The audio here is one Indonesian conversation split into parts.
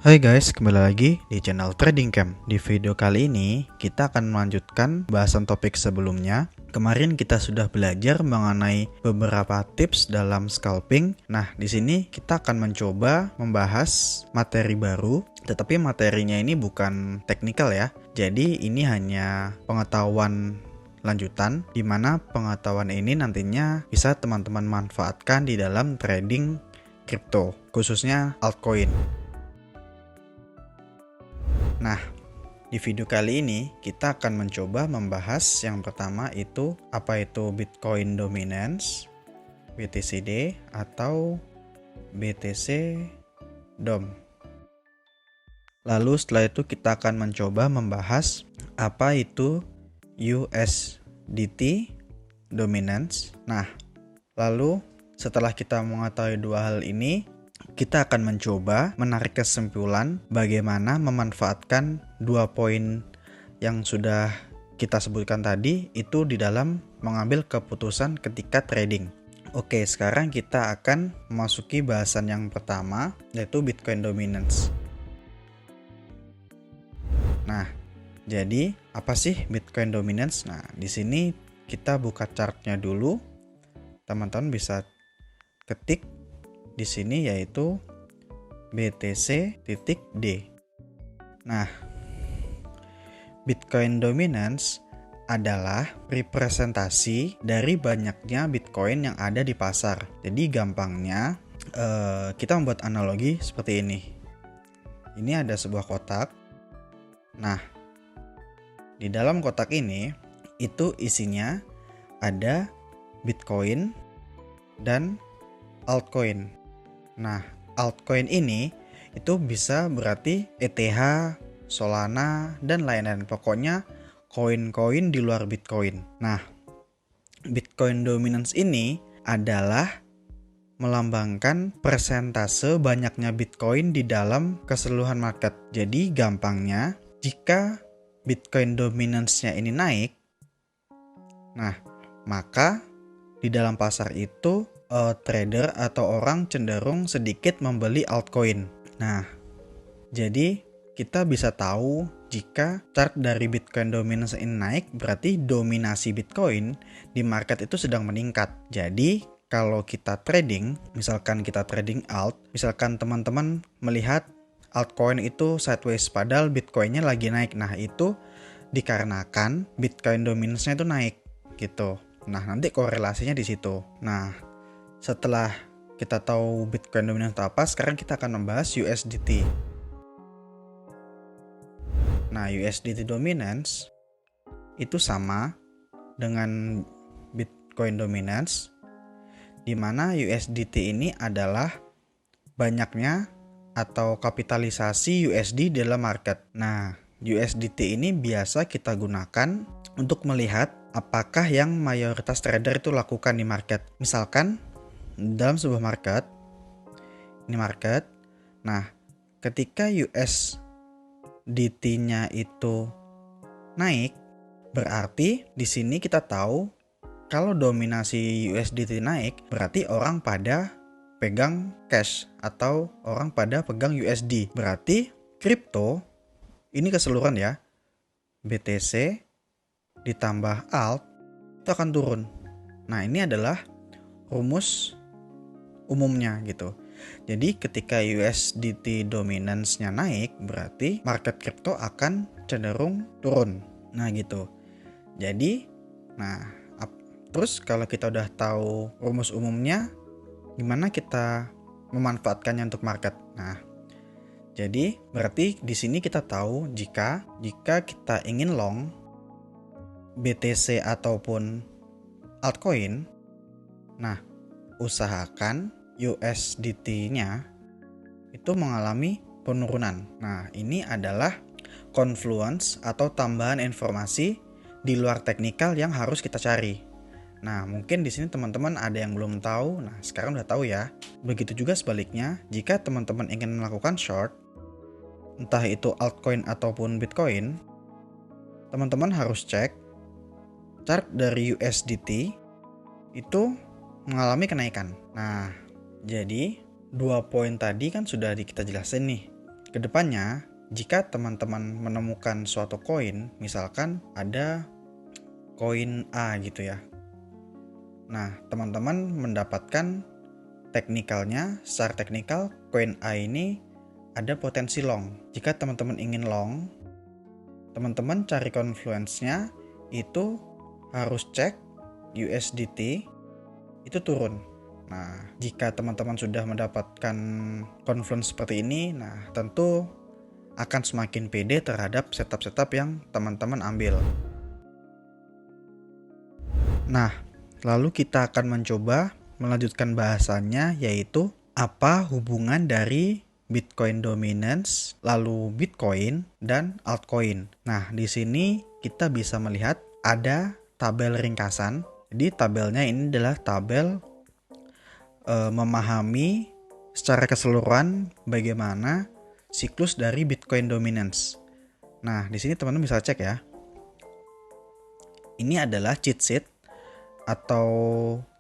Hai guys, kembali lagi di channel Trading Camp. Di video kali ini kita akan melanjutkan bahasan topik sebelumnya. Kemarin kita sudah belajar mengenai beberapa tips dalam scalping. Nah, di sini kita akan mencoba membahas materi baru, tetapi materinya ini bukan teknikal ya. Jadi ini hanya pengetahuan lanjutan, di mana pengetahuan ini nantinya bisa teman-teman manfaatkan di dalam trading kripto, khususnya altcoin. Nah, di video kali ini kita akan mencoba membahas yang pertama itu apa itu Bitcoin Dominance, BTCD atau BTC DOM. Lalu setelah itu kita akan mencoba membahas apa itu USDT Dominance. Nah, lalu setelah kita mengetahui dua hal ini, kita akan mencoba menarik kesimpulan bagaimana memanfaatkan dua poin yang sudah kita sebutkan tadi itu di dalam mengambil keputusan ketika trading. Oke, sekarang kita akan memasuki bahasan yang pertama, yaitu Bitcoin Dominance. Nah, jadi apa sih Bitcoin Dominance? Nah, di sini kita buka chartnya dulu. Teman-teman bisa ketik di sini yaitu BTC.D. Nah, Bitcoin Dominance adalah representasi dari banyaknya Bitcoin yang ada di pasar. Jadi gampangnya kita membuat analogi seperti ini. Ini ada sebuah kotak. Nah, di dalam kotak ini itu isinya ada Bitcoin dan altcoin. Nah, altcoin ini itu bisa berarti ETH, Solana, dan lain-lain. Pokoknya koin-koin di luar Bitcoin. Nah, Bitcoin Dominance ini adalah melambangkan persentase banyaknya Bitcoin di dalam keseluruhan market. Jadi gampangnya, jika Bitcoin Dominance-nya ini naik, nah, maka di dalam pasar itu trader atau orang cenderung sedikit membeli altcoin. Nah, jadi kita bisa tahu jika chart dari Bitcoin Dominance ini naik, berarti dominasi Bitcoin di market itu sedang meningkat. Jadi kalau kita trading, misalkan kita trading alt, misalkan teman-teman melihat altcoin itu sideways padahal Bitcoinnya lagi naik. Nah, itu dikarenakan Bitcoin Dominance-nya itu naik gitu. Nah, nanti korelasinya di situ. Nah, setelah kita tahu Bitcoin Dominance itu apa, sekarang kita akan membahas USDT. Nah, USDT Dominance itu sama dengan Bitcoin Dominance, di mana USDT ini adalah banyaknya atau kapitalisasi USD dalam market. Nah, USDT ini biasa kita gunakan untuk melihat apakah yang mayoritas trader itu lakukan di market. Misalkan dalam sebuah market, ini market. Nah, ketika USDT-nya itu naik, berarti di sini kita tahu kalau dominasi USDT naik, berarti orang pada pegang cash atau orang pada pegang USD. Berarti kripto ini keseluruhan ya, BTC ditambah alt itu akan turun. Nah, ini adalah rumus umumnya gitu. Jadi ketika USDT dominance-nya naik, berarti market kripto akan cenderung turun. Nah gitu. Jadi, terus kalau kita udah tahu rumus umumnya, gimana kita memanfaatkannya untuk market? Nah, jadi berarti di sini kita tahu jika kita ingin long BTC ataupun altcoin, nah usahakan USDT-nya itu mengalami penurunan. Nah, ini adalah confluence atau tambahan informasi di luar teknikal yang harus kita cari. Nah, mungkin di sini teman-teman ada yang belum tahu. Nah, sekarang udah tahu ya. Begitu juga sebaliknya, jika teman-teman ingin melakukan short, entah itu altcoin ataupun Bitcoin, teman-teman harus cek chart dari USDT itu mengalami kenaikan. Nah, jadi 2 poin tadi kan sudah kita jelasin nih. kedepannya, jika teman-teman menemukan suatu koin, misalkan ada koin A gitu ya. Nah, teman-teman mendapatkan secara teknikal, koin A ini ada potensi long. Jika teman-teman ingin long, teman-teman cari confluence-nya, itu harus cek USDT itu turun. Nah, jika teman-teman sudah mendapatkan confluence seperti ini, nah tentu akan semakin pede terhadap setup-setup yang teman-teman ambil. Nah, lalu kita akan mencoba melanjutkan bahasannya, yaitu apa hubungan dari Bitcoin dominance, lalu Bitcoin dan altcoin. Nah, di sini kita bisa melihat ada tabel ringkasan. Jadi tabelnya ini adalah tabel memahami secara keseluruhan bagaimana siklus dari Bitcoin dominance. Nah, di sini teman-teman bisa cek ya. Ini adalah cheat sheet atau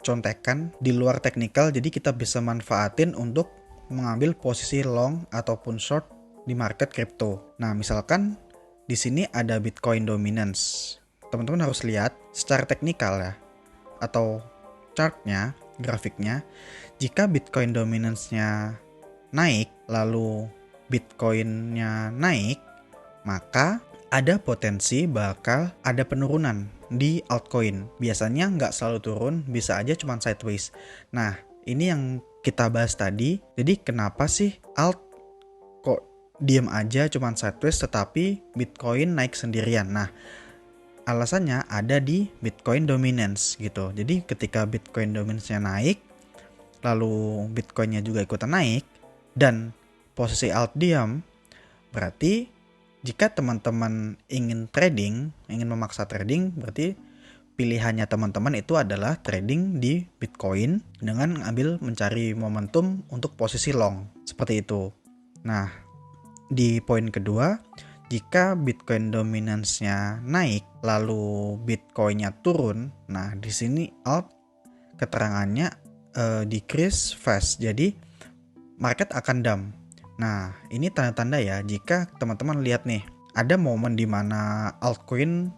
contekan di luar teknikal, jadi kita bisa manfaatin untuk mengambil posisi long ataupun short di market crypto. Nah, misalkan di sini ada Bitcoin dominance. Teman-teman harus lihat secara teknikal ya, atau chartnya, grafiknya. Jika Bitcoin dominance-nya naik, lalu Bitcoin-nya naik, maka ada potensi bakal ada penurunan di altcoin. Biasanya nggak selalu turun, bisa aja cuma sideways. Nah, ini yang kita bahas tadi. Jadi kenapa sih alt kok diem aja cuma sideways tetapi Bitcoin naik sendirian? Nah, alasannya ada di Bitcoin dominance gitu. Jadi ketika Bitcoin dominance-nya naik, lalu Bitcoin-nya juga ikutan naik, dan posisi alt diam, berarti jika teman-teman ingin memaksa trading, berarti pilihannya teman-teman itu adalah trading di Bitcoin dengan mencari momentum untuk posisi long. Seperti itu. Nah, di poin kedua, jika Bitcoin dominance-nya naik, lalu Bitcoin-nya turun, nah di sini alt keterangannya decrease fast, jadi market akan dump. Nah, ini tanda-tanda ya, jika teman-teman lihat nih, ada momen di mana altcoin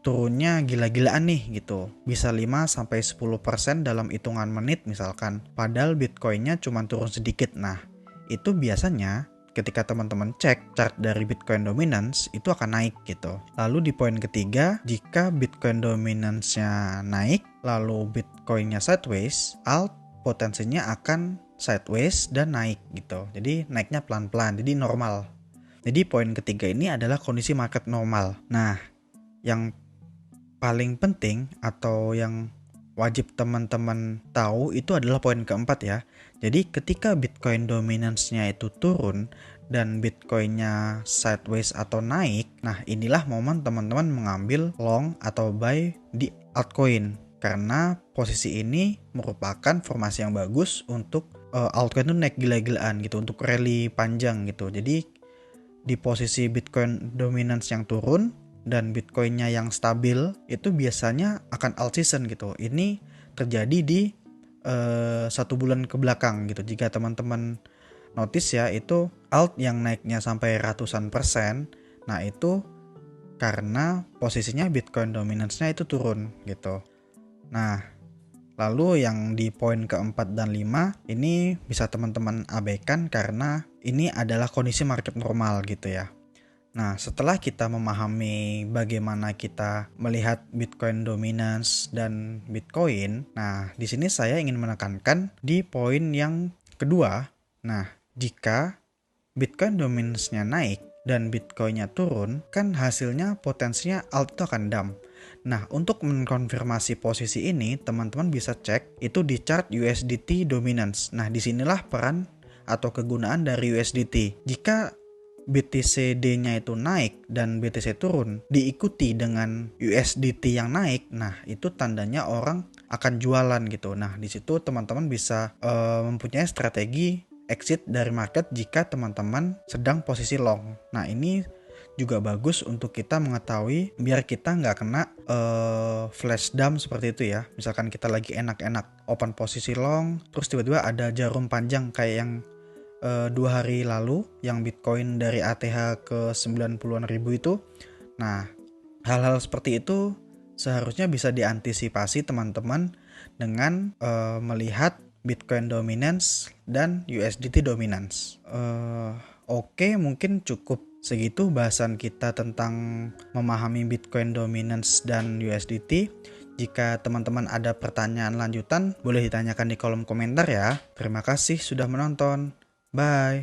turunnya gila-gilaan nih gitu. Bisa 5-10% dalam hitungan menit misalkan. Padahal Bitcoin-nya cuma turun sedikit. Nah, itu biasanya ketika teman-teman cek chart dari Bitcoin dominance, itu akan naik gitu. Lalu di poin ketiga, jika Bitcoin dominance-nya naik, lalu Bitcoin-nya sideways, alt potensinya akan sideways dan naik gitu. Jadi naiknya pelan-pelan, jadi normal. Jadi poin ketiga ini adalah kondisi market normal. Nah, yang paling penting atau yang wajib teman-teman tahu itu adalah poin keempat ya. Jadi ketika Bitcoin dominance-nya itu turun dan Bitcoin-nya sideways atau naik, nah inilah momen teman-teman mengambil long atau buy di altcoin. Karena posisi ini merupakan formasi yang bagus untuk altcoin itu naik gila-gilaan gitu, untuk rally panjang gitu. Jadi di posisi Bitcoin dominance yang turun dan Bitcoin-nya yang stabil, itu biasanya akan alt season gitu. Ini terjadi di 1 bulan ke belakang gitu. Jika teman-teman notice ya, itu alt yang naiknya sampai ratusan persen, nah itu karena posisinya Bitcoin dominance-nya itu turun gitu. Nah, lalu yang di poin keempat dan 5 ini bisa teman-teman abaikan karena ini adalah kondisi market normal gitu ya. Nah, setelah kita memahami bagaimana kita melihat Bitcoin dominance dan Bitcoin, nah di sini saya ingin menekankan di poin yang kedua. Nah, jika Bitcoin dominance-nya naik dan Bitcoin-nya turun, kan hasilnya potensinya alt itu akan dump. Nah, untuk mengkonfirmasi posisi ini, teman-teman bisa cek itu di chart USDT dominance. Nah, disinilah peran atau kegunaan dari USDT. Jika BTCD-nya itu naik dan BTC turun, diikuti dengan USDT yang naik, nah itu tandanya orang akan jualan gitu. Nah, di situ teman-teman bisa mempunyai strategi exit dari market jika teman-teman sedang posisi long. Nah, ini juga bagus untuk kita mengetahui biar kita nggak kena flash dump seperti itu ya. Misalkan kita lagi enak-enak open posisi long, terus tiba-tiba ada jarum panjang kayak yang 2 hari lalu yang Bitcoin dari ATH ke 90-an ribu itu. Nah, hal-hal seperti itu seharusnya bisa diantisipasi teman-teman dengan melihat Bitcoin dominance dan USDT dominance. Oke, mungkin cukup segitu bahasan kita tentang memahami Bitcoin dominance dan USDT. Jika teman-teman ada pertanyaan lanjutan, boleh ditanyakan di kolom komentar ya. Terima kasih sudah menonton. Bye.